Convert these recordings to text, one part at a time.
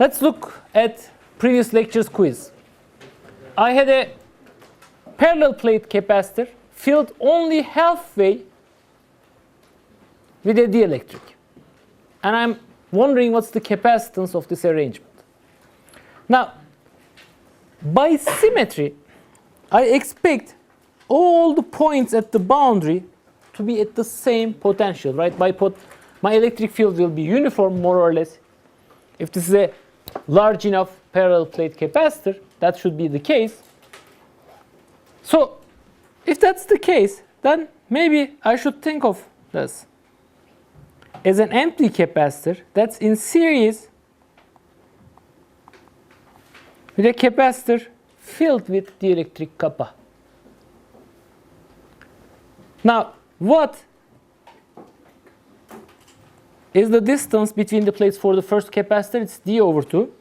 Let's look at previous lecture's quiz. I had a parallel plate capacitor filled only halfway with a dielectric. And I'm wondering what's the capacitance of this arrangement. Now, by symmetry, I expect all the points at the boundary to be at the same potential, right? My electric field will be uniform, more or less. If this is a large enough parallel plate capacitor, that should be the case. So, if that's the case, then maybe I should think of this as an empty capacitor that's in series with a capacitor filled with dielectric kappa. Now, what is the distance between the plates for the first capacitor? It's d over 2.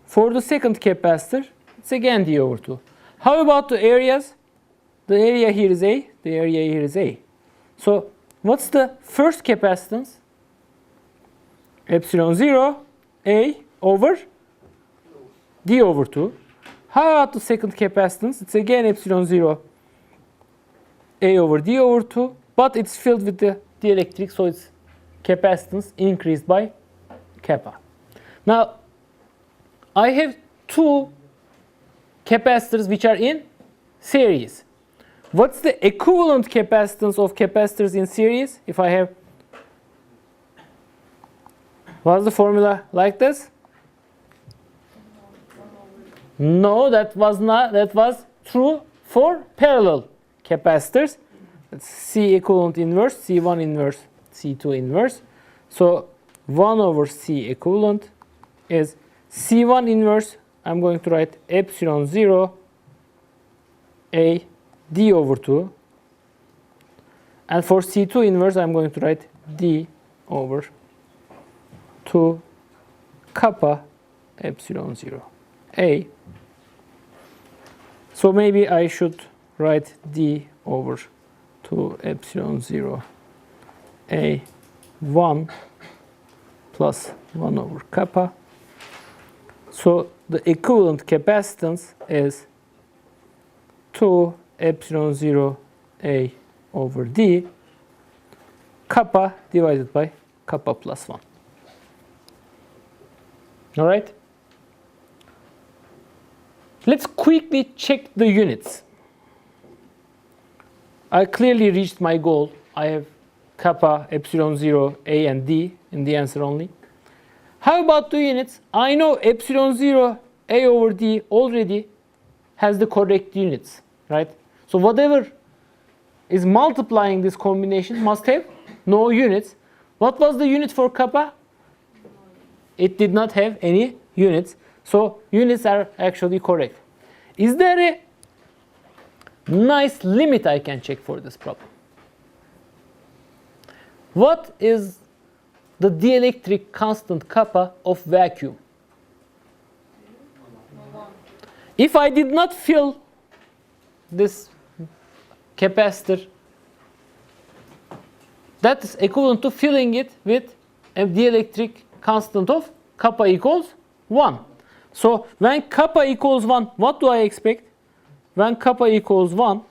For the second capacitor, it's again d over 2. How about the areas? The area here is A, the area here is A. So, what's the first capacitance? Epsilon 0 A over d over 2. How about the second capacitance? It's again epsilon 0 A over d over 2, but it's filled with the dielectric, so its capacitance increased by kappa. Now, I have two capacitors which are in series. What's the equivalent capacitance of capacitors in series? If I have, what's the formula like this? No, that was not. That was true for parallel capacitors. That's C equivalent inverse, C1 inverse, C2 inverse. So 1 over C equivalent is C1 inverse. I'm going to write epsilon 0 A d over 2. And for C2 inverse, I'm going to write d over 2 kappa epsilon 0 A. So maybe I should write d over 2 epsilon 0 A 1 plus 1 over kappa. So the equivalent capacitance is 2 epsilon 0 A over d kappa divided by kappa plus 1. All right? Let's quickly check the units. I clearly reached my goal. I have kappa, epsilon 0, A and D in the answer only. How about the units? I know epsilon 0, A over D already has the correct units, right? So whatever is multiplying this combination must have no units. What was the unit for kappa? It did not have any units. So units are actually correct. Is there a nice limit I can check for this problem? What is the dielectric constant kappa of vacuum? If I did not fill this capacitor, that is equivalent to filling it with a dielectric constant of kappa equals 1. So when kappa equals 1, what do I expect? When kappa equals 1,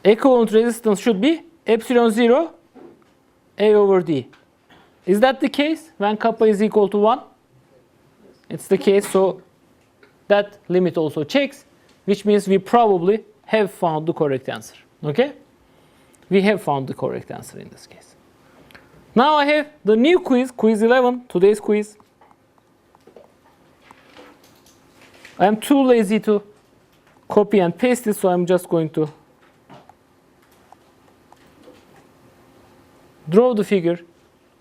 equivalent resistance should be epsilon 0 A over D. Is that the case when kappa is equal to 1? It's the case, so that limit also checks, which means we probably have found the correct answer. Okay? We have found the correct answer in this case. Now I have the new quiz, quiz 11, today's quiz. I am too lazy to copy and paste it, so I'm just going to draw the figure.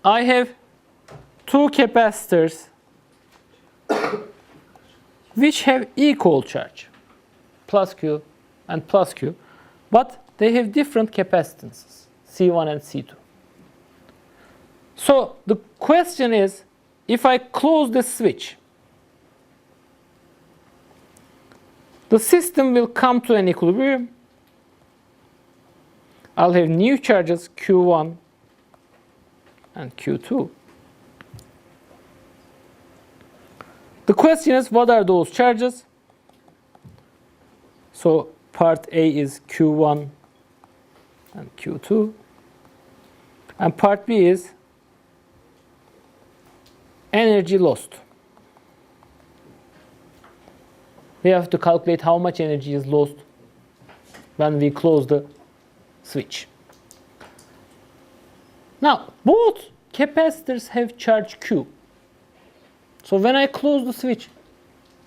I have two capacitors which have equal charge, plus Q and plus Q, but they have different capacitances, C1 and C2. So the question is, if I close the switch, the system will come to an equilibrium. I'll have new charges Q1 and Q2. The question is, what are those charges? So part A is Q1 and Q2. And part B is energy lost. We have to calculate how much energy is lost when we close the switch. Now, both capacitors have charge Q. So when I close the switch,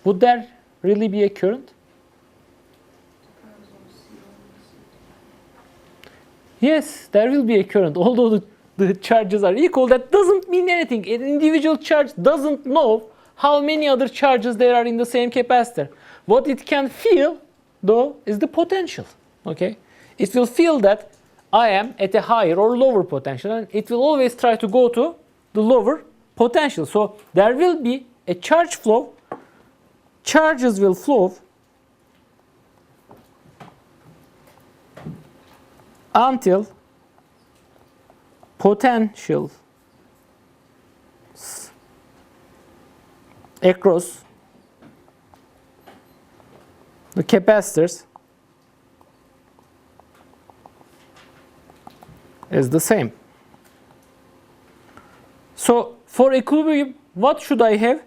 would there really be a current? Yes, there will be a current. Although the charges are equal, that doesn't mean anything. An individual charge doesn't know how many other charges there are in the same capacitor. What it can feel, though, is the potential. Okay? It will feel that I am at a higher or lower potential, and it will always try to go to the lower potential. So there will be a charge flow. Charges will flow until potential across the capacitors is the same. So for equilibrium, what should I have?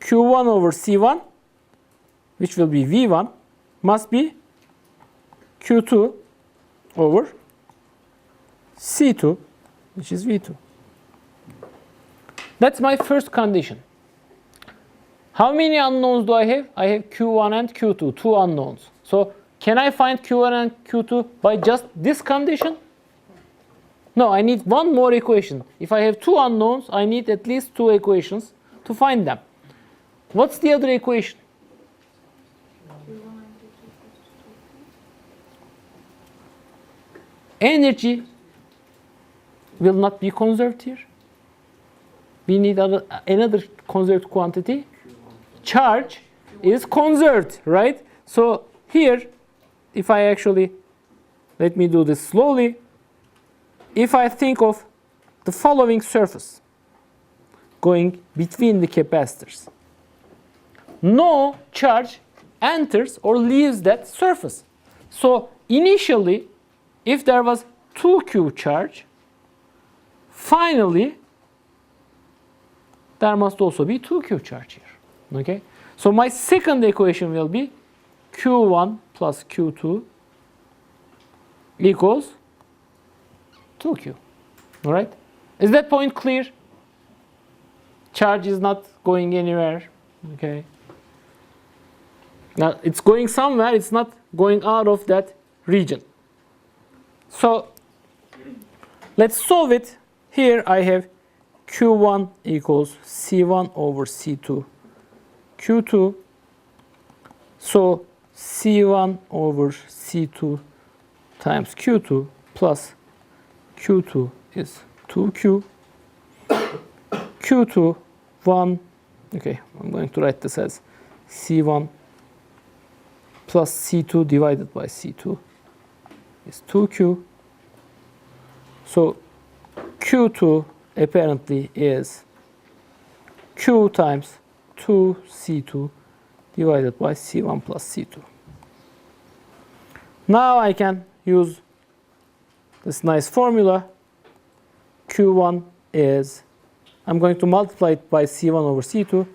Q1 over C1, which will be V1, must be Q2 over C2, which is V2. That's my first condition. How many unknowns do I have? I have Q1 and Q2, two unknowns. So can I find Q1 and Q2 by just this condition? No, I need one more equation. If I have two unknowns, I need at least two equations to find them. What's the other equation? Energy will not be conserved here. We need another conserved quantity. Charge is conserved, right? So here, if I actually, let me do this slowly. If I think of the following surface going between the capacitors, no charge enters or leaves that surface. So initially, if there was 2Q charge, finally, there must also be 2Q charge here. Okay? So my second equation will be Q1 plus Q2 equals 2Q. All right? Is that point clear? Charge is not going anywhere. Okay? Now, it's going somewhere. It's not going out of that region. So, let's solve it. Here I have Q1 equals C1 over C2 Q2. So, C1 over C2 times Q2 plus Q2 is 2Q. Q2, 1. Okay, I'm going to write this as C1 plus C2 divided by C2 is 2Q. So Q2 apparently is Q times 2C2 divided by C1 plus C2. Now I can use this nice formula. Q1 is, I'm going to multiply it by C1 over C2,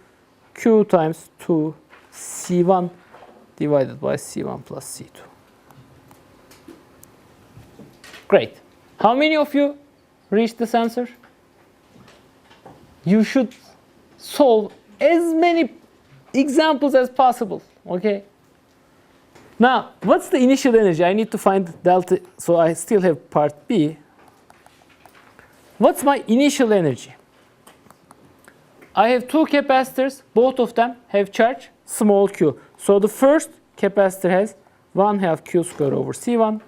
Q times 2 C1 divided by C1 plus C2. Great. How many of you reached this answer? You should solve as many examples as possible, okay? Now, what's the initial energy? I need to find delta, so I still have part B. What's my initial energy? I have two capacitors, both of them have charge, small q. So the first capacitor has 1/2 q squared over C1.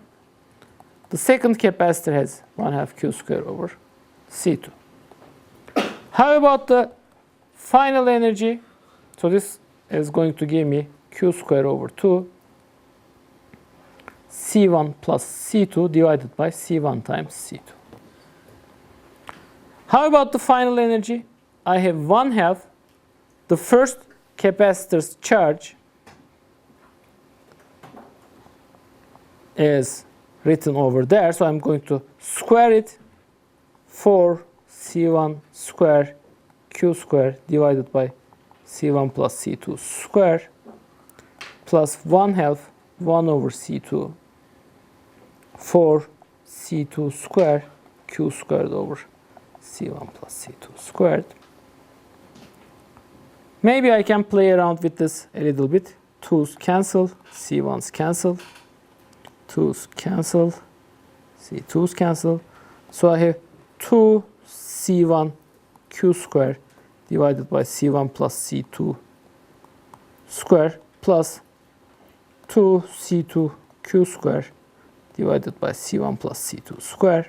The second capacitor has 1/2 q squared over C2. How about the final energy? So this is going to give me q squared over 2 C1 plus C2 divided by C1 times C2. How about the final energy? I have 1/2 the first capacitor's charge is written over there, so I'm going to square it, 4 C1 square Q square divided by C1 plus C2 square plus 1/2 1 over C2 4 C2 square Q squared over C1 plus C2 squared. Maybe I can play around with this a little bit. 2's cancel, C1's cancel, 2's cancel, C2's cancel. So I have 2 C1 Q square divided by C1 plus C2 square plus 2 C2 Q square divided by C1 plus C2 square.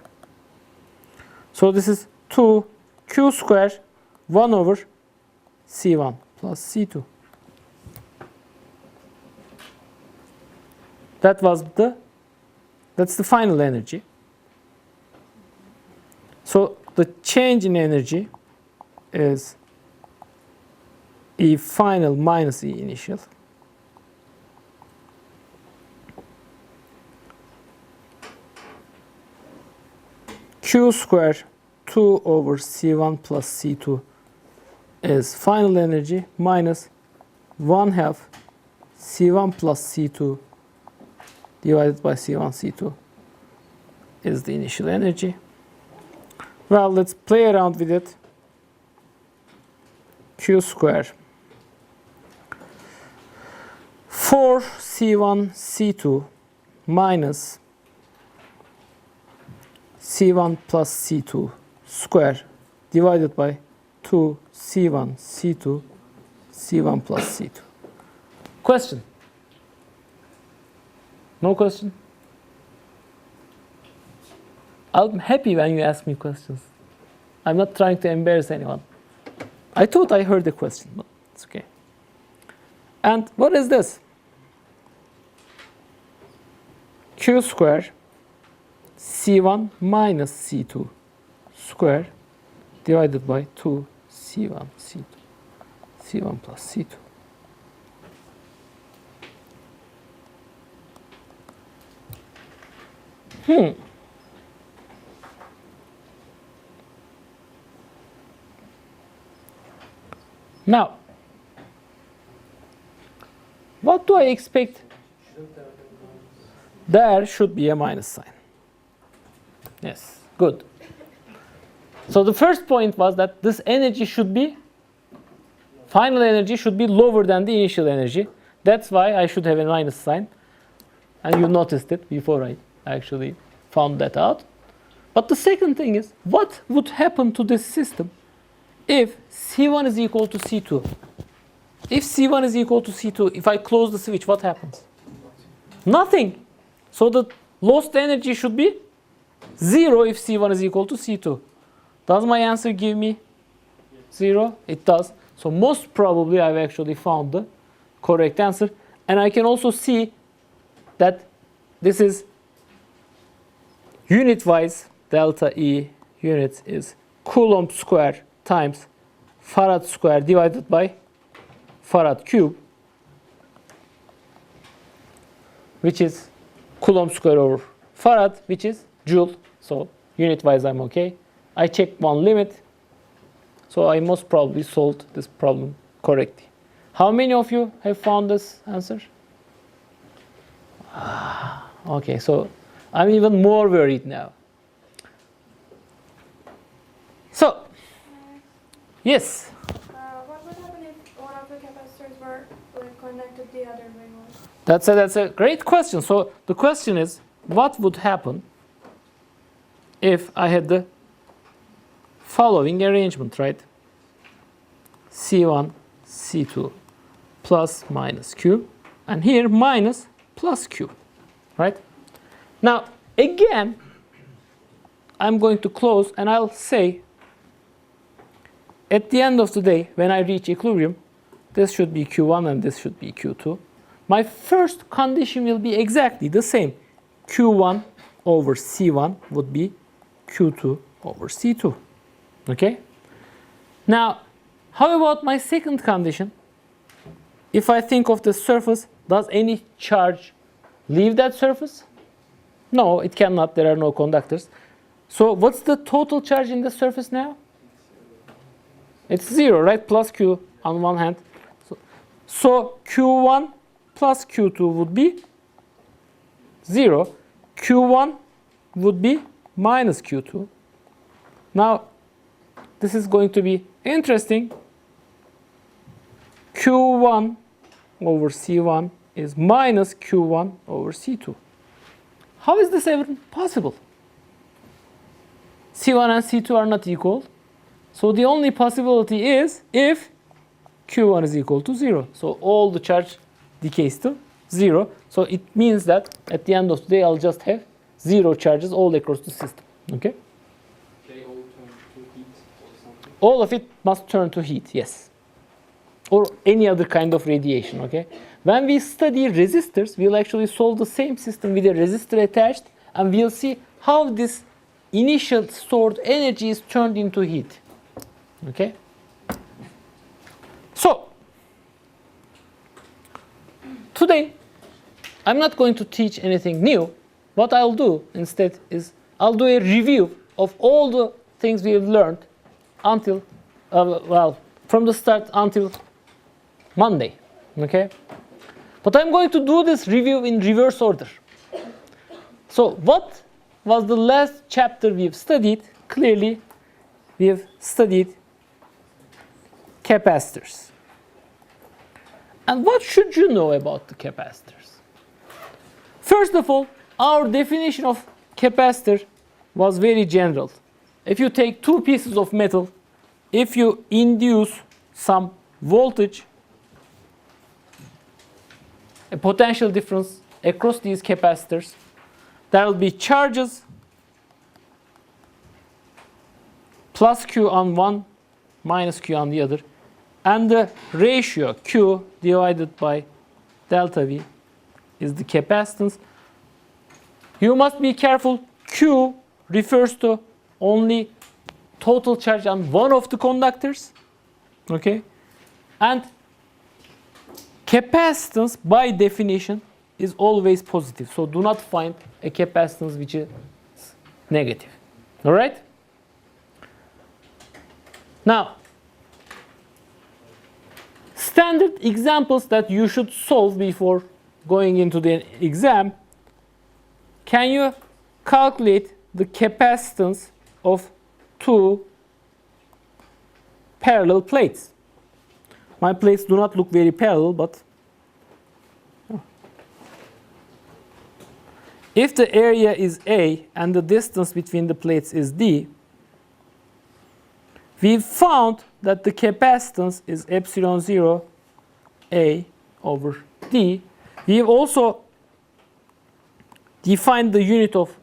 So this is 2 Q square 1 over C1 plus C2. That's the final energy. So the change in energy is E final minus E initial. Q square 2 over C1 plus C2 is final energy minus 1/2 C1 plus C2 divided by C1 C2 is the initial energy. Well, let's play around with it. Q square 4 C1 C2 minus C1 plus C2 square divided by 2 C1 C2 C1 plus C2. Question? No question? I'm happy when you ask me questions. I'm not trying to embarrass anyone. I thought I heard the question, but it's okay. And what is this? Q square C1 minus C2 square divided by 2 C1 C2 C1 plus C2. Now, what do I expect? There should be a minus sign. Yes, good. So the first point was that this energy should be, final energy should be lower than the initial energy. That's why I should have a minus sign. And you noticed it before I actually found that out. But the second thing is, what would happen to this system if C1 is equal to C2? If C1 is equal to C2, if I close the switch, what happens? Nothing. So the lost energy should be 0 if C1 is equal to C2. Does my answer give me 0? It does. So most probably I've actually found the correct answer. And I can also see that this is unit-wise delta E units is Coulomb square times Farad square divided by Farad cube, which is Coulomb square over Farad, which is Joule. So unit-wise I'm okay. I checked one limit, so I most probably solved this problem correctly. How many of you have found this answer? Okay, so I'm even more worried now. So, yes? What would happen if one of the capacitors were connected the other way? That's a great question. So the question is, what would happen if I had the following arrangement, right? C1, C2, plus minus Q, and here minus plus Q, right? Now, again, I'm going to close and I'll say, at the end of the day, when I reach equilibrium, this should be Q1 and this should be Q2. My first condition will be exactly the same. Q1 over C1 would be Q2 over C2. Okay? Now, how about my second condition? If I think of the surface, does any charge leave that surface? No, it cannot. There are no conductors. So what's the total charge in the surface now? It's 0, right? Plus Q on one hand. So Q1 plus Q2 would be 0. Q1 would be minus Q2. Now, this is going to be interesting. Q1 over C1 is minus Q1 over C2. How is this ever possible? C1 and C2 are not equal. So the only possibility is if Q1 is equal to 0. So all the charge decays to 0. So it means that at the end of the day, I'll just have 0 charges all across the system. Okay? They all turn to heat or something? All of it must turn to heat, yes. Or any other kind of radiation, okay? When we study resistors, we'll actually solve the same system with a resistor attached, and we'll see how this initial stored energy is turned into heat. Okay? So, today, I'm not going to teach anything new. What I'll do instead is I'll do a review of all the things we have learned until, from the start until Monday. Okay? But I'm going to do this review in reverse order. So, what was the last chapter we've studied? Clearly, we have studied capacitors. And what should you know about the capacitors? First of all, our definition of capacitor was very general. If you take two pieces of metal, if you induce some voltage, a potential difference across these capacitors, there will be charges plus Q on one, minus Q on the other, and the ratio Q divided by delta V is the capacitance. You must be careful. Q refers to only total charge on one of the conductors. Okay? And capacitance, by definition, is always positive. So do not find a capacitance which is negative. All right? Now, standard examples that you should solve before going into the exam. Can you calculate the capacitance of two parallel plates? My plates do not look very parallel, but if the area is A and the distance between the plates is D, we found that the capacitance is epsilon 0 A over D. We have also defined the unit of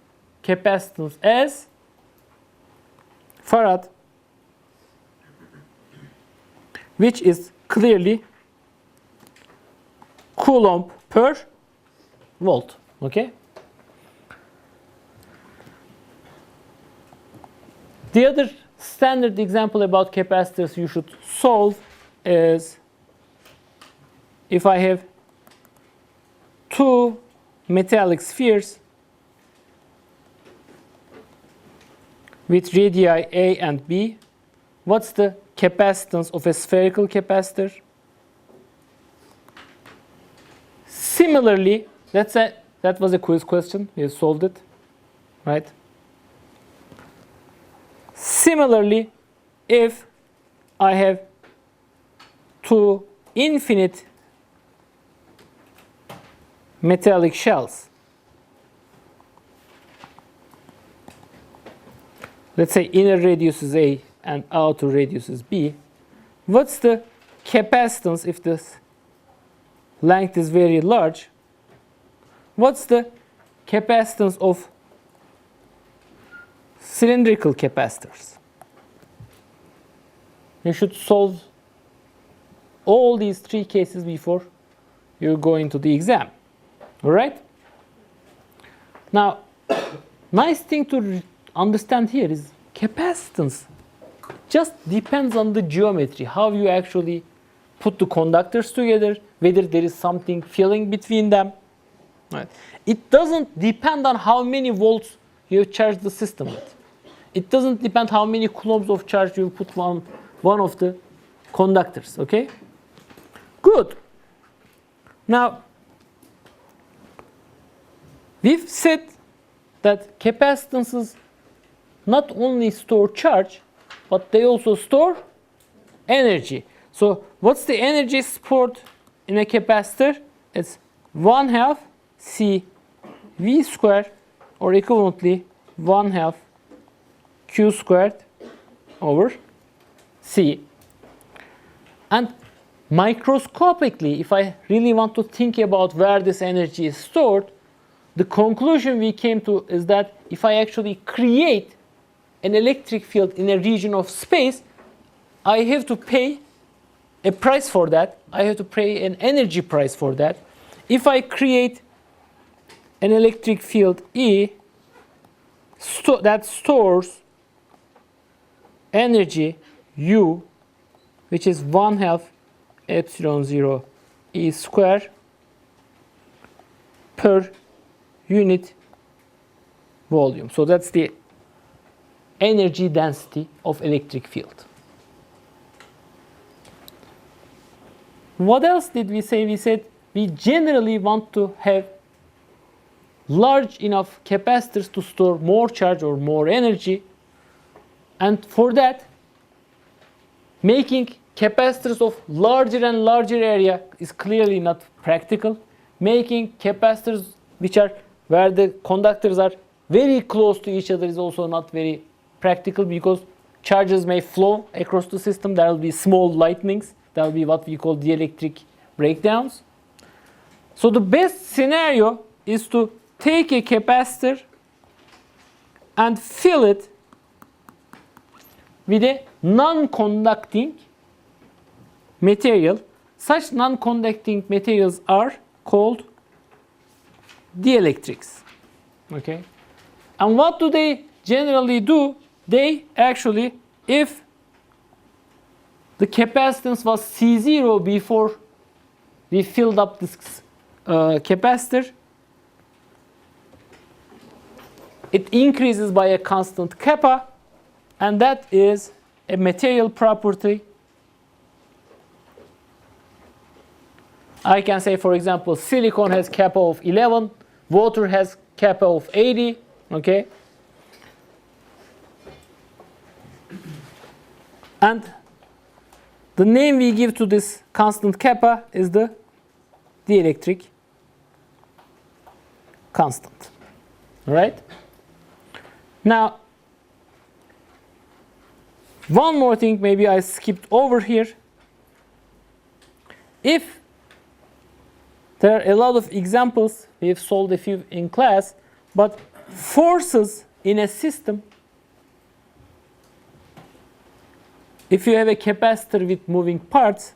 capacitance as farad, which is clearly coulomb per volt. Okay? The other standard example about capacitors you should solve is if I have two metallic spheres with radii A and B, what's the capacitance of a spherical capacitor? Similarly, that was a quiz question. We have solved it, right? Similarly, if I have two infinite metallic shells, let's say inner radius is A and outer radius is B, what's the capacitance if this length is very large? What's the capacitance of cylindrical capacitors? You should solve all these three cases before you go into the exam. All right? Now, nice thing to understand here is capacitance just depends on the geometry, how you actually put the conductors together, whether there is something filling between them. Right. It doesn't depend on how many volts you have charged the system with. It doesn't depend how many coulombs of charge you put on one of the conductors. Okay? Good. Now, we've said that capacitances not only store charge, but they also store energy. So what's the energy stored in a capacitor? It's 1/2 C V squared, or equivalently 1/2 Q squared over C. And microscopically, if I really want to think about where this energy is stored, the conclusion we came to is that if I actually create an electric field in a region of space, I have to pay a price for that. I have to pay an energy price for that. If I create an electric field E that stores energy U, which is 1/2 epsilon 0 E square per unit volume. So that's the energy density of electric field. What else did we say? We said we generally want to have large enough capacitors to store more charge or more energy. And for that, making capacitors of larger and larger area is clearly not practical. Making capacitors which are where the conductors are very close to each other is also not very practical, because charges may flow across the system. There will be small lightnings. That will be what we call dielectric breakdowns. So the best scenario is to take a capacitor and fill it with a non-conducting material. Such non-conducting materials are called dielectrics. Okay? And what do they generally do? They actually, if the capacitance was C0 before we filled up this capacitor, it increases by a constant kappa, and that is a material property. I can say, for example, silicon has kappa of 11, water has kappa of 80, okay? And the name we give to this constant kappa is the dielectric constant. All right? Now, one more thing maybe I skipped over here. If there are a lot of examples, we have solved a few in class, but forces in a system, if you have a capacitor with moving parts,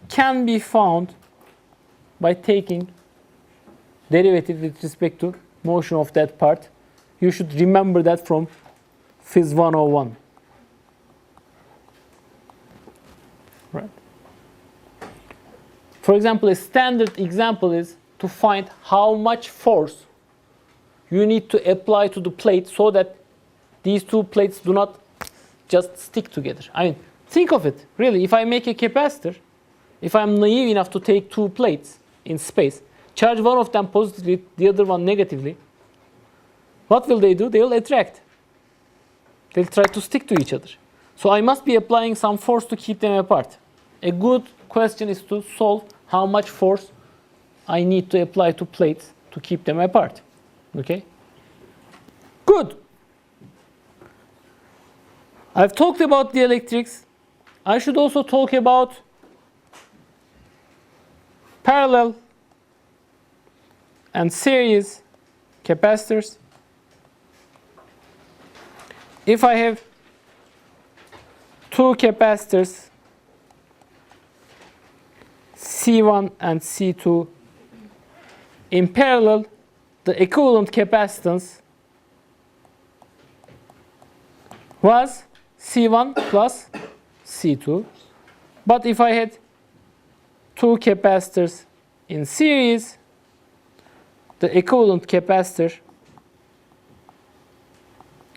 can be found by taking derivative with respect to motion of that part. You should remember that from PHYS 101. Right? For example, a standard example is to find how much force you need to apply to the plate so that these two plates do not just stick together. I mean, think of it. Really, if I make a capacitor, if I'm naive enough to take two plates in space, charge one of them positively, the other one negatively, what will they do? They will attract. They'll try to stick to each other. So I must be applying some force to keep them apart. A good question is to solve how much force I need to apply to plates to keep them apart. Okay? Good. I've talked about dielectrics. I should also talk about parallel and series capacitors. If I have two capacitors, C1 and C2, in parallel, the equivalent capacitance was C1 plus C2. But if I had two capacitors in series, the equivalent capacitor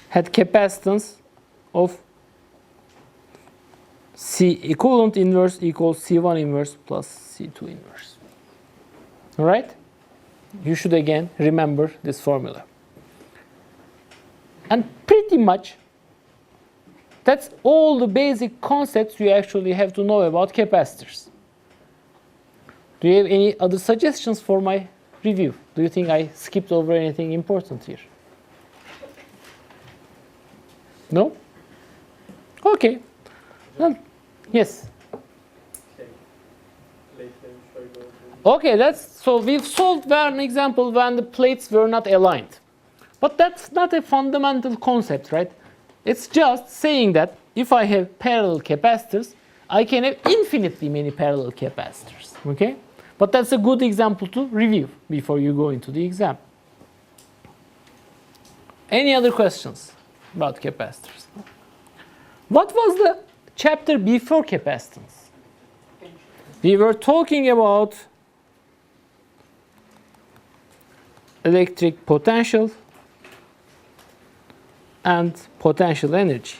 had capacitance of C equivalent inverse equals C1 inverse plus C2 inverse. All right? You should again remember this formula. And pretty much that's all the basic concepts you actually have to know about capacitors. Do you have any other suggestions for my review? Do you think I skipped over anything important here? No? Okay. Well, yes. Okay, so we've solved an example when the plates were not aligned. But that's not a fundamental concept, right? It's just saying that if I have parallel capacitors, I can have infinitely many parallel capacitors. Okay? But that's a good example to review before you go into the exam. Any other questions about capacitors? What was the chapter before capacitance? We were talking about electric potential and potential energy.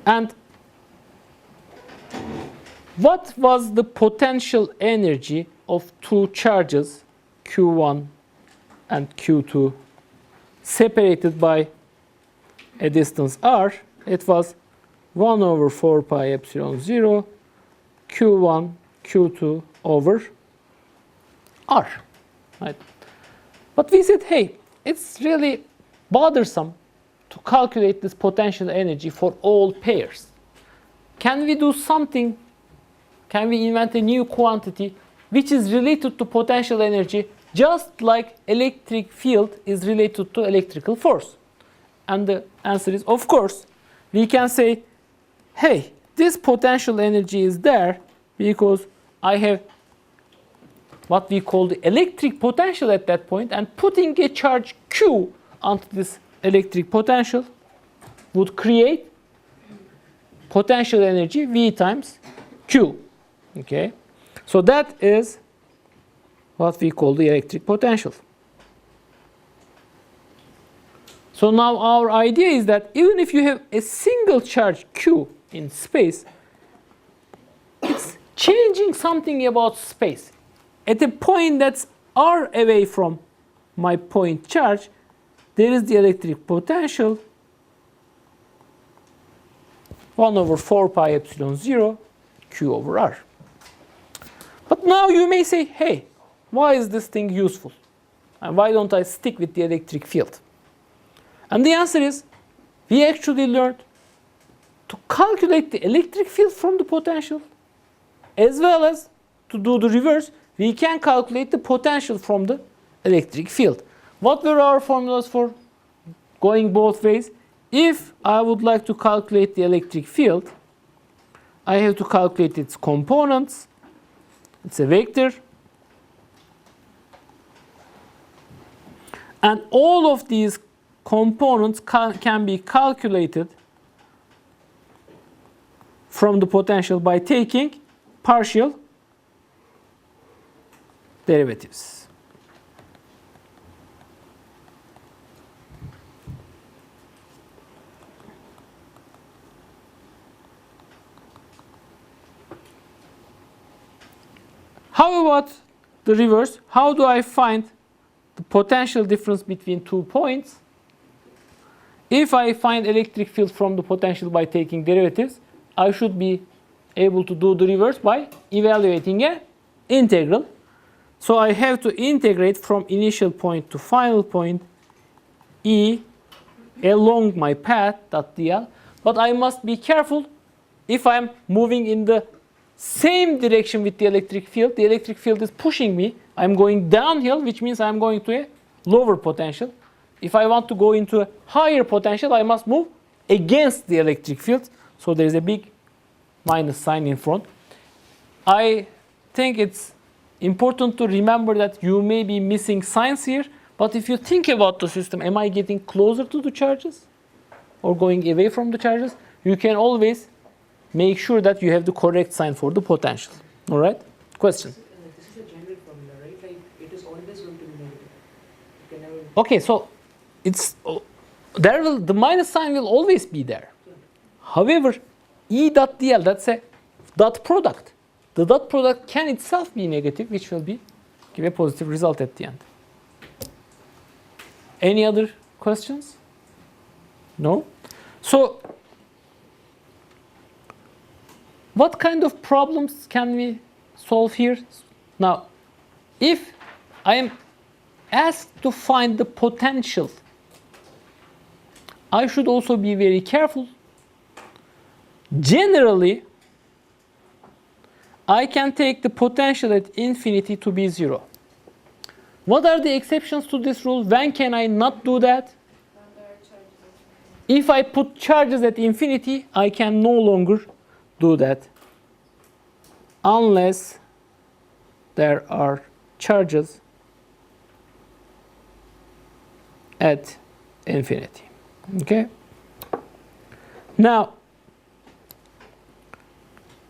And what was the potential energy of two charges, Q1 and Q2, separated by a distance r? It was 1 over 4 pi epsilon 0 Q1 Q2 over r. Right? But we said, hey, it's really bothersome to calculate this potential energy for all pairs. Can we do something? Can we invent a new quantity which is related to potential energy just like electric field is related to electrical force? And the answer is, of course. We can say, hey, this potential energy is there because I have what we call the electric potential at that point, and putting a charge Q onto this electric potential would create potential energy V times Q. Okay, so that is what we call the electric potential. So now our idea is that even if you have a single charge Q in space, it's changing something about space. At a point that's r away from my point charge, there is the electric potential 1 over 4 pi epsilon 0 Q over r. But now you may say, hey, why is this thing useful? And why don't I stick with the electric field? And the answer is, we actually learned to calculate the electric field from the potential, as well as to do the reverse. We can calculate the potential from the electric field. What were our formulas for going both ways? If I would like to calculate the electric field, I have to calculate its components. It's a vector. And all of these components can be calculated from the potential by taking partial derivatives. How about the reverse? How do I find the potential difference between 2 points? If I find electric field from the potential by taking derivatives, I should be able to do the reverse by evaluating an integral. So I have to integrate from initial point to final point E along my path dl. But I must be careful. If I'm moving in the same direction with the electric field is pushing me. I'm going downhill, which means I'm going to a lower potential. If I want to go into a higher potential, I must move against the electric field. So there's a big minus sign in front. I think it's important to remember that you may be missing signs here, But if you think about the system, am I getting closer to the charges or going away from the charges? You can always make sure that you have the correct sign for the potential. All right? Question? This is a generic formula, right? Like it is always going to be negative. You can never. Okay, so it's the minus sign will always be there. However, E dot dl, that's a dot product. The dot product can itself be negative, which will give a positive result at the end. Any other questions? No? So, what kind of problems can we solve here? Now, if I am asked to find the potential, I should also be very careful. Generally, I can take the potential at infinity to be 0. What are the exceptions to this rule? When can I not do that? If I put charges at infinity, I can no longer do that unless there are charges at infinity. Okay? Now,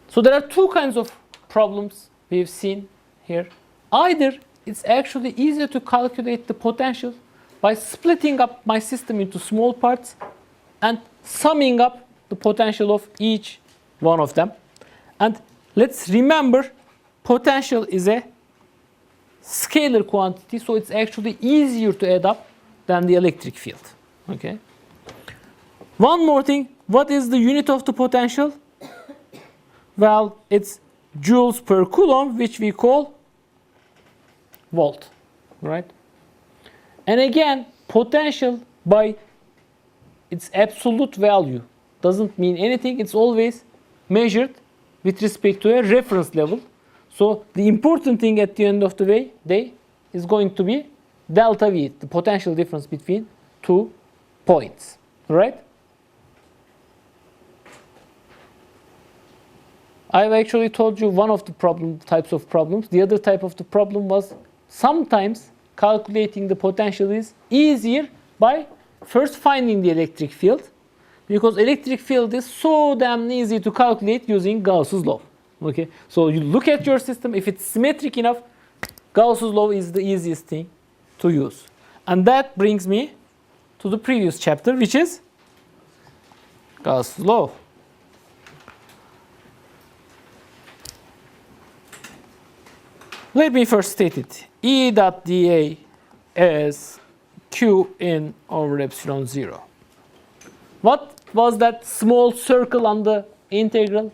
so there are two kinds of problems we've seen here. Either it's actually easier to calculate the potential by splitting up my system into small parts and summing up the potential of each one of them. And let's remember, potential is a scalar quantity, so it's actually easier to add up than the electric field. Okay. One more thing, what is the unit of the potential? Well, it's joules per coulomb, which we call volt, right? And again, potential by its absolute value doesn't mean anything. It's always measured with respect to a reference level. So the important thing at the end of the day is going to be delta V, the potential difference between 2 points, right? I've actually told you one of the types of problems. The other type of the problem was sometimes calculating the potential is easier by first finding the electric field, because electric field is so damn easy to calculate using Gauss's law. Okay, so you look at your system, if it's symmetric enough, Gauss's law is the easiest thing to use. And that brings me to the previous chapter, which is Gauss's law. Let me first state it. E dot dA is Q in over epsilon 0. What was that small circle on the integral?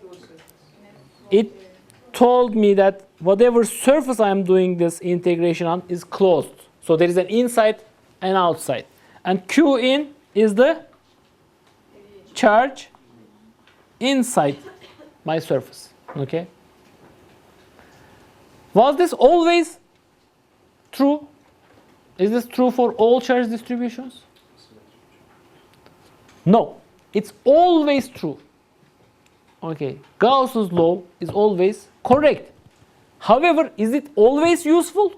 It told me that whatever surface I'm doing this integration on is closed. So there is an inside and outside. And Q in is the charge inside my surface. Okay? Was this always true? Is this true for all charge distributions? No, it's always true. Okay, Gauss's law is always correct. However, is it always useful?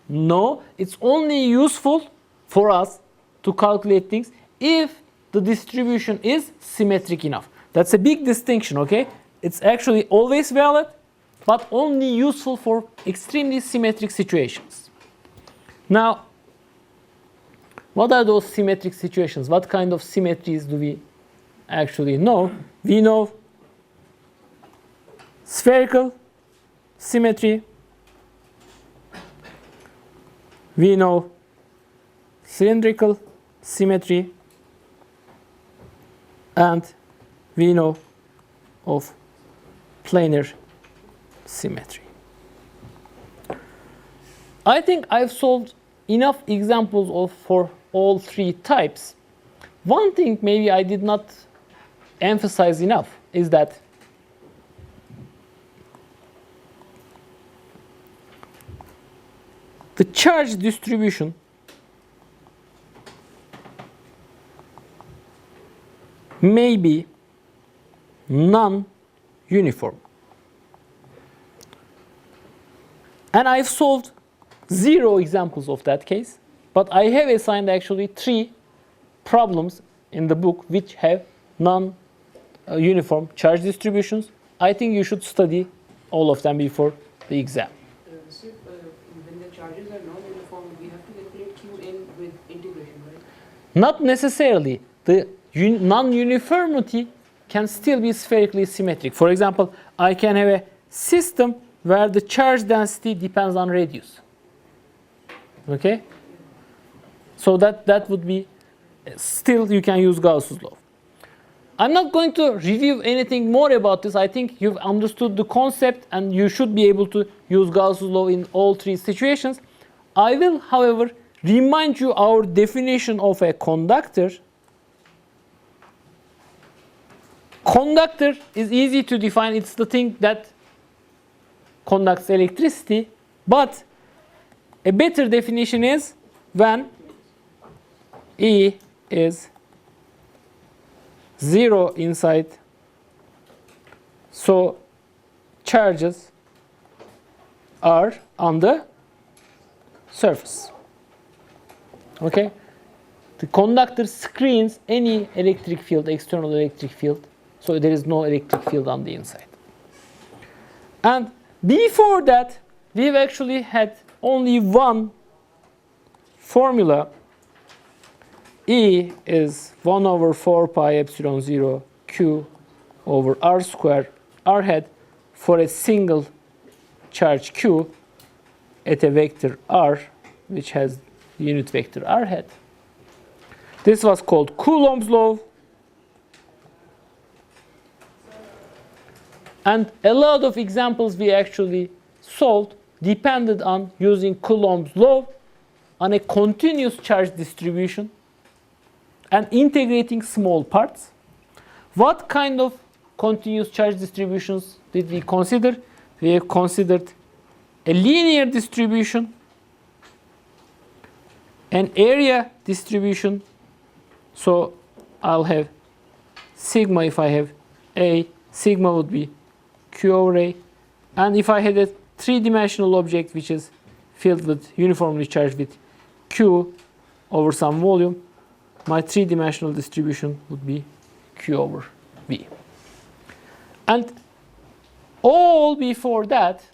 No, it's only useful for us to calculate things if the distribution is symmetric enough. That's a big distinction, okay? It's actually always valid, but only useful for extremely symmetric situations. Now, what are those symmetric situations? What kind of symmetries do we actually know? We know spherical symmetry. We know cylindrical symmetry. And we know of planar symmetry. I think I've solved enough examples for all three types. One thing maybe I did not emphasize enough is that the charge distribution may be non-uniform. And I've solved 0 examples of that case. But I have assigned actually 3 problems in the book which have non-uniform charge distributions. I think you should study all of them before the exam. So, when the charges are non-uniform, we have to calculate Qn with integration, right? Not necessarily. The non-uniformity can still be spherically symmetric. For example, I can have a system where the charge density depends on radius. Okay? So that would be, still you can use Gauss's law. I'm not going to review anything more about this. I think you've understood the concept and you should be able to use Gauss's law in all 3 situations. I will, however, remind you our definition of a conductor. Conductor is easy to define. It's the thing that conducts electricity. But a better definition is when E is 0 inside, so charges are on the surface. Okay? The conductor screens any electric field, external electric field, so there is no electric field on the inside. And before that, we've actually had only one formula. E is 1 over 4 pi epsilon 0 Q over R square R hat for a single charge Q at a vector R which has the unit vector R hat. This was called Coulomb's law. And a lot of examples we actually solved depended on using Coulomb's law on a continuous charge distribution and integrating small parts. What kind of continuous charge distributions did we consider? We have considered a linear distribution, an area distribution. So I'll have sigma if I have A, sigma would be Q over A. And if I had a 3-dimensional object which is filled with uniformly charged with Q over some volume, my 3-dimensional distribution would be Q over V. And all before that,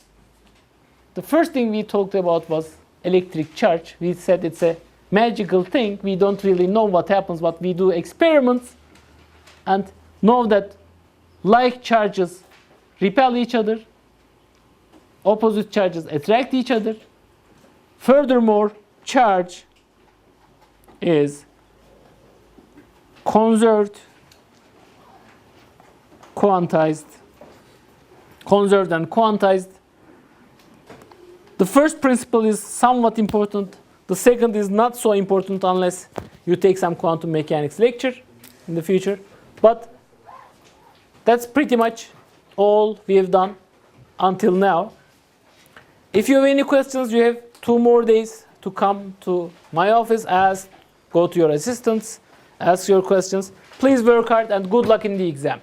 the first thing we talked about was electric charge. We said it's a magical thing. We don't really know what happens, but we do experiments and know that like charges repel each other, opposite charges attract each other. Furthermore, charge is conserved, quantized, conserved and quantized. The first principle is somewhat important. The second is not so important unless you take some quantum mechanics lecture in the future. But that's pretty much all we have done until now. If you have any questions, you have 2 more days to come to my office, go to your assistants, ask your questions. Please work hard and good luck in the exam.